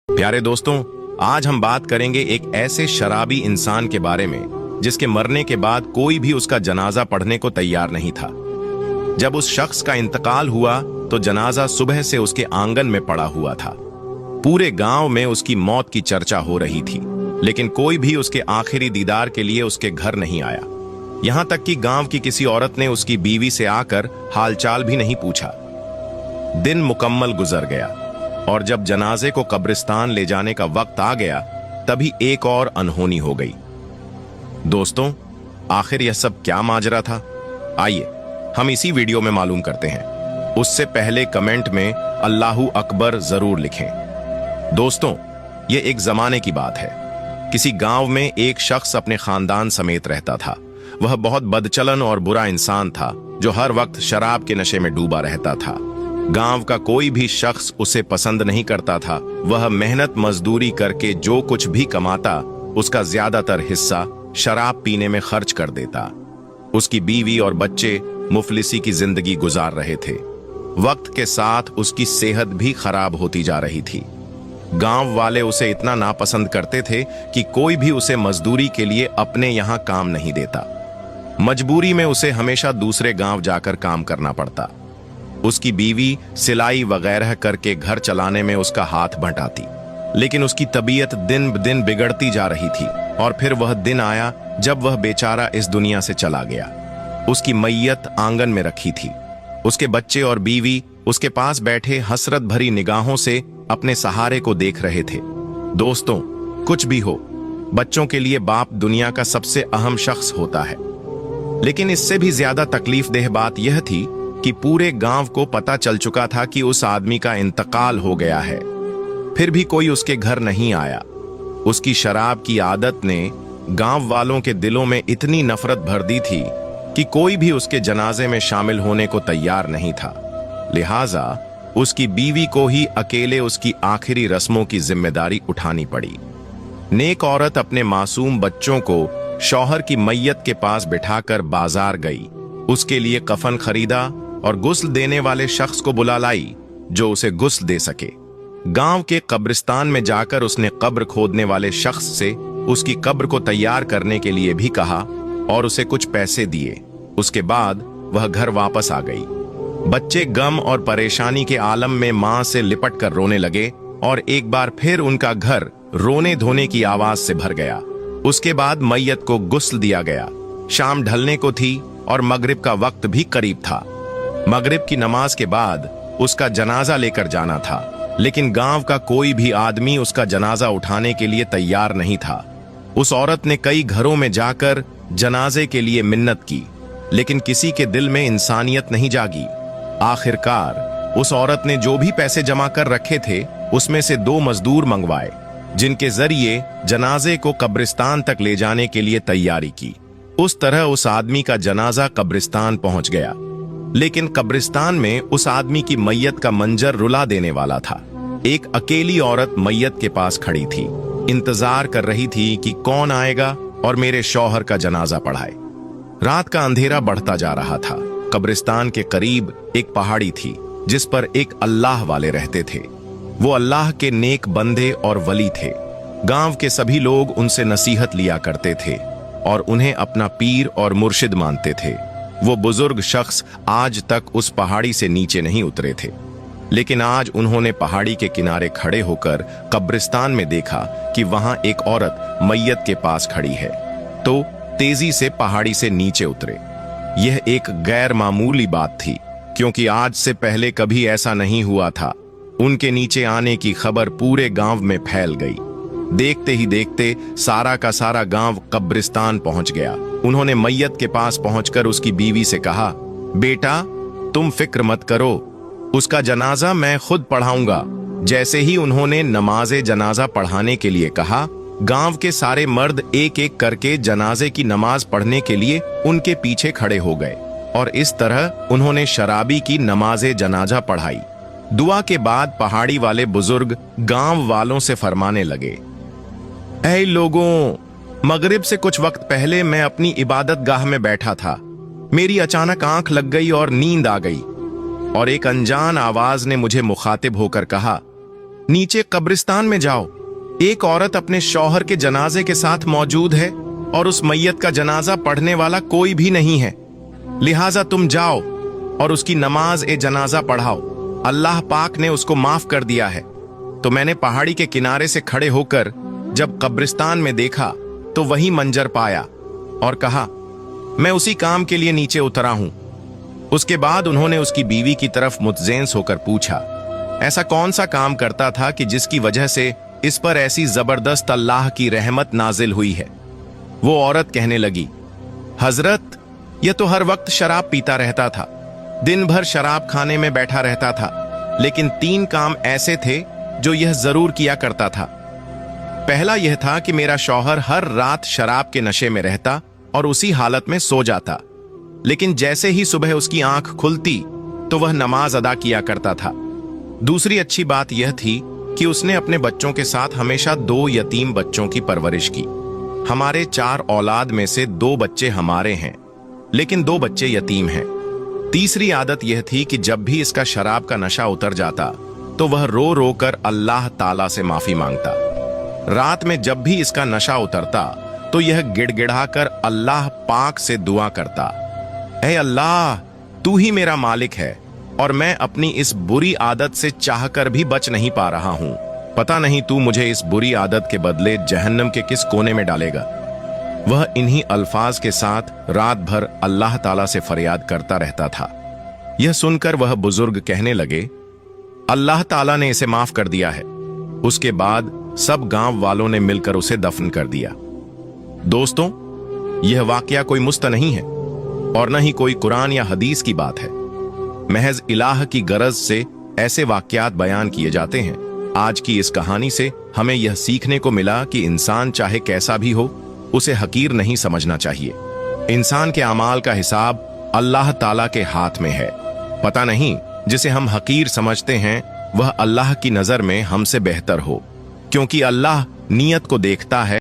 प्यारे दोस्तों, आज हम बात करेंगे एक ऐसे शराबी इंसान के बारे में जिसके मरने के बाद कोई भी उसका जनाजा पढ़ने को तैयार नहीं था। जब उस शख्स का इंतकाल हुआ तो जनाजा सुबह से उसके आंगन में पड़ा हुआ था। पूरे गांव में उसकी मौत की चर्चा हो रही थी, लेकिन कोई भी उसके आखिरी दीदार के लिए उसके घर नहीं आया। यहां तक कि गांव की किसी औरत ने उसकी बीवी से आकर हालचाल भी नहीं पूछा। दिन मुकम्मल गुजर गया और जब जनाजे को कब्रिस्तान ले जाने का वक्त आ गया, तभी एक और अनहोनी हो गई। दोस्तों, आखिर यह सब क्या माजरा था? आइए हम इसी वीडियो में मालूम करते हैं। उससे पहले कमेंट में अल्लाहू अकबर जरूर लिखें। दोस्तों, यह एक जमाने की बात है। किसी गांव में एक शख्स अपने खानदान समेत रहता था। वह बहुत बदचलन और बुरा इंसान था जो हर वक्त शराब के नशे में डूबा रहता था। गांव का कोई भी शख्स उसे पसंद नहीं करता था। वह मेहनत मजदूरी करके जो कुछ भी कमाता, उसका ज्यादातर हिस्सा शराब पीने में खर्च कर देता। उसकी बीवी और बच्चे मुफलिसी की जिंदगी गुजार रहे थे। वक्त के साथ उसकी सेहत भी खराब होती जा रही थी। गांव वाले उसे इतना नापसंद करते थे कि कोई भी उसे मजदूरी के लिए अपने यहां काम नहीं देता। मजबूरी में उसे हमेशा दूसरे गांव जाकर काम करना पड़ता। उसकी बीवी सिलाई वगैरह करके घर चलाने में उसका हाथ बंटाती, लेकिन उसकी तबीयत दिन ब दिन बिगड़ती जा रही थी। और फिर वह दिन आया जब वह बेचारा इस दुनिया से चला गया। उसकी मैयत आंगन में रखी थी। उसके बच्चे और बीवी उसके पास बैठे हसरत भरी निगाहों से अपने सहारे को देख रहे थे। दोस्तों, कुछ भी हो, बच्चों के लिए बाप दुनिया का सबसे अहम शख्स होता है। लेकिन इससे भी ज्यादा तकलीफ देह बात यह थी कि पूरे गांव को पता चल चुका था कि उस आदमी का इंतकाल हो गया है। फिर भी कोई उसके घर नहीं आया। उसकी शराब की आदत ने गांव वालों के दिलों में इतनी नफरत भर दी थी कि कोई भी उसके जनाजे में शामिल होने को तैयार नहीं था। लिहाजा उसकी बीवी को ही अकेले उसकी आखिरी रस्मों की जिम्मेदारी उठानी पड़ी। नेक औरत अपने मासूम बच्चों को शौहर की मैयत के पास बिठाकर बाजार गई। उसके लिए कफन खरीदा और गुस्ल देने वाले शख्स को बुला लाई जो उसे गुस्ल दे सके। गांव के कब्रिस्तान में जाकर उसने कब्र खोदने वाले शख्स से उसकी कब्र को तैयार करने के लिए भी कहा और उसे कुछ पैसे दिए। उसके बाद वह घर वापस आ गई। बच्चे गम और परेशानी के आलम में मां से लिपट कर रोने लगे और एक बार फिर उनका घर रोने धोने की आवाज से भर गया। उसके बाद मैयत को गुस्ल दिया गया। शाम ढलने को थी और मगरिब का वक्त भी करीब था। मगरिब की नमाज के बाद उसका जनाजा लेकर जाना था, लेकिन गांव का कोई भी आदमी उसका जनाजा उठाने के लिए तैयार नहीं था। उस औरत ने कई घरों में जाकर जनाजे के लिए मिन्नत की, लेकिन किसी के दिल में इंसानियत नहीं जागी। आखिरकार उस औरत ने जो भी पैसे जमा कर रखे थे, उसमें से 2 मजदूर मंगवाए, जिनके जरिए जनाजे को कब्रिस्तान तक ले जाने के लिए तैयारी की। उस तरह उस आदमी का जनाजा कब्रिस्तान पहुंच गया, लेकिन कब्रिस्तान में उस आदमी की मैयत का मंजर रुला देने वाला था। एक अकेली औरत मैयत के पास खड़ी थी, इंतजार कर रही थी कि कौन आएगा और मेरे शौहर का जनाजा पढ़ाए। रात का अंधेरा बढ़ता जा रहा था। कब्रिस्तान के करीब एक पहाड़ी थी जिस पर एक अल्लाह वाले रहते थे। वो अल्लाह के नेक बंदे और वली थे। गांव के सभी लोग उनसे नसीहत लिया करते थे और उन्हें अपना पीर और मुर्शिद मानते थे। वो बुजुर्ग शख्स आज तक उस पहाड़ी से नीचे नहीं उतरे थे, लेकिन आज उन्होंने पहाड़ी के किनारे खड़े होकर कब्रिस्तान में देखा कि वहां एक औरत मैयत के पास खड़ी है, तो तेजी से पहाड़ी से नीचे उतरे। यह एक गैर मामूली बात थी, क्योंकि आज से पहले कभी ऐसा नहीं हुआ था। उनके नीचे आने की खबर पूरे गांव में फैल गई। देखते ही देखते सारा का सारा गांव कब्रिस्तान पहुंच गया। उन्होंने मैयत के पास पहुंचकर उसकी बीवी से कहा, बेटा तुम फिक्र मत करो, उसका जनाजा मैं खुद पढ़ाऊंगा। जैसे ही उन्होंने नमाजे जनाजा पढ़ाने के लिए कहा, गांव के सारे मर्द एक एक करके जनाजे की नमाज पढ़ने के लिए उनके पीछे खड़े हो गए और इस तरह उन्होंने शराबी की नमाजे जनाजा पढ़ाई। दुआ के बाद पहाड़ी वाले बुजुर्ग गांव वालों से फरमाने लगे, ऐ लोगों, मगरिब से कुछ वक्त पहले मैं अपनी इबादत गाह में बैठा था। मेरी अचानक आंख लग गई और नींद आ गई और एक अनजान आवाज ने मुझे मुखातिब होकर कहा, नीचे कब्रिस्तान में जाओ। एक औरत अपने शौहर के जनाजे के साथ मौजूद है और उस मैयत का जनाजा पढ़ने वाला कोई भी नहीं है, लिहाजा तुम जाओ और उसकी नमाज ए जनाजा पढ़ाओ। अल्लाह पाक ने उसको माफ कर दिया है। तो मैंने पहाड़ी के किनारे से खड़े होकर जब कब्रिस्तान में देखा तो वही मंजर पाया और कहा, मैं उसी काम के लिए नीचे उतरा हूं। उसके बाद उन्होंने उसकी बीवी की तरफ मुतज़ेंस होकर पूछा, ऐसा कौन सा काम करता था कि जिसकी वजह से इस पर ऐसी जबरदस्त अल्लाह की रहमत नाजिल हुई है? वो औरत कहने लगी, हजरत, यह तो हर वक्त शराब पीता रहता था, दिन भर शराब खाने में बैठा रहता था, लेकिन 3 काम ऐसे थे जो यह जरूर किया करता था। पहला यह था कि मेरा शौहर हर रात शराब के नशे में रहता और उसी हालत में सो जाता, लेकिन जैसे ही सुबह उसकी आंख खुलती तो वह नमाज अदा किया करता था। दूसरी अच्छी बात यह थी कि उसने अपने बच्चों के साथ हमेशा 2 यतीम बच्चों की परवरिश की। हमारे 4 औलाद में से 2 बच्चे हमारे हैं, लेकिन 2 बच्चे यतीम हैं। तीसरी आदत यह थी कि जब भी इसका शराब का नशा उतर जाता तो वह रो रो कर अल्लाह ताला से माफी मांगता। रात में जब भी इसका नशा उतरता तो यह गिड़गिड़ाकर अल्लाह पाक से दुआ करता, ऐ अल्लाह, तू ही मेरा मालिक है और मैं अपनी इस बुरी आदत से चाहकर भी बच नहीं पा रहा हूं। पता नहीं तू मुझे इस बुरी आदत के बदले जहन्नम के किस कोने में डालेगा। वह इन्हीं अल्फाज के साथ रात भर अल्लाह ताला से फरियाद करता रहता था। यह सुनकर वह बुजुर्ग कहने लगे, अल्लाह ताला ने इसे माफ कर दिया है। उसके बाद सब गांव वालों ने मिलकर उसे दफन कर दिया। दोस्तों, यह वाकया कोई मुस्त नहीं है और न ही कोई कुरान या हदीस की बात है। महज इलाह की गरज से ऐसे वाकयात बयान किए जाते हैं। आज की इस कहानी से हमें यह सीखने को मिला कि इंसान चाहे कैसा भी हो, उसे हकीर नहीं समझना चाहिए। इंसान के अमाल का हिसाब अल्लाह ताला के हाथ में है। पता नहीं जिसे हम हकीर समझते हैं वह अल्लाह की नजर में हमसे बेहतर हो, क्योंकि अल्लाह नीयत को देखता है।